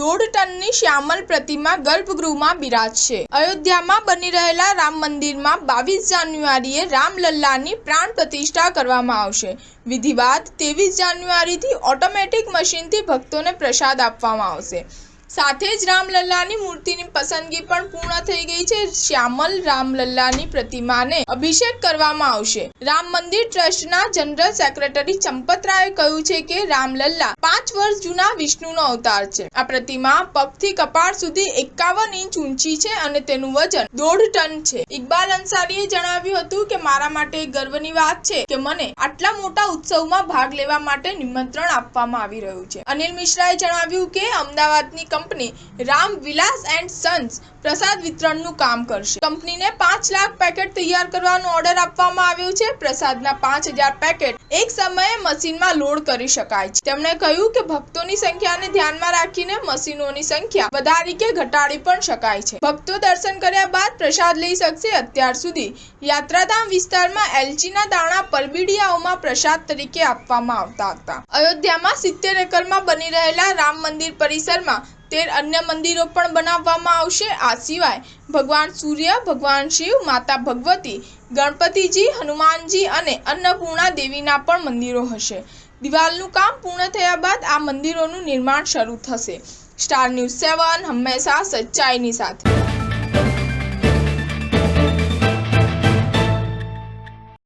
1.5 ટનની શ્યામલ પ્રતિમા ગર્ભગૃહમાં બિરાજશે। અયોધ્યામાં બની રહેલા રામ મંદિરમાં 22 જાન્યુઆરીએ રામલલ્લાની પ્રાણ પ્રતિષ્ઠા કરવામાં આવશે। વિધિ બાદ 23 જાન્યુઆરીથી ઓટોમેટિક મશીનથી ભક્તોને પ્રસાદ આપવામાં આવશે। સાથે જ રામલલ્લાની મૂર્તિની પસંદગી પણ પૂર્ણ થઈ ગઈ છે। શ્યામલ રામલલ્લાની પ્રતિમાને અભિષેક કરવામાં આવશે। રામ મંદિર ટ્રસ્ટના જનરલ સેક્રેટરી ચંપતરાયે કહ્યું છે કે રામલલ્લા 5 વર્ષ જૂના વિષ્ણુનો અવતાર છે। આ પ્રતિમા પગથી કપાળ સુધી 51 ઇંચ ઊંચી છે અને તેનું વજન 1.5 ટન છે। ઇકબાલ અંસારીએ જણાવ્યું હતું કે મારા માટે ગર્વની વાત છે કે મને આટલા મોટા ઉત્સવમાં ભાગ લેવા માટે નિમંત્રણ આપવામાં આવી રહ્યું છે। અનિલ મિશ્રાએ જણાવ્યું કે અમદાવાદની company Ram Vilas and Sons પ્રસાદ વિતરણનું કામ કરશે। કંપનીને 5 લાખ પેકેટ તૈયાર કરવાનો ઓર્ડર આપવામાં આવ્યો છે। પ્રસાદના 5000 પેકેટ એક સમયે મશીનમાં લોડ કરી શકાય છે। તેમણે કહ્યું કે ભક્તોની સંખ્યાને ધ્યાનમાં રાખીને મશીનોની સંખ્યા વધારી કે ઘટાડી પણ શકાય છે। ભક્તો દર્શન કર્યા બાદ પ્રસાદ લઈ શકશે। અત્યાર સુધી યાત્રાધામ વિસ્તારમાં એલચીના દાણા પરબીડિયાઓમાં પ્રસાદ તરીકે આપવામાં આવતા હતા। અયોધ્યામાં 70 એકરમાં બની રહેલા રામ મંદિર પરિસરમાં 13 અન્ય મંદિરો પણ બનાવવામાં આવશે। આ સિવાય ભગવાન સૂર્ય, ભગવાન શિવ, માતા ભગવતી, ગણપતિજી, હનુમાનજી અને અન્નપૂર્ણા દેવીના પણ મંદિરો હશે। દિવાલનું કામ પૂર્ણ થયા બાદ આ મંદિરોનું નિર્માણ શરૂ થશે। સ્ટાર ન્યૂઝ 7 હંમેશા સચ્ચાઈની સાથે।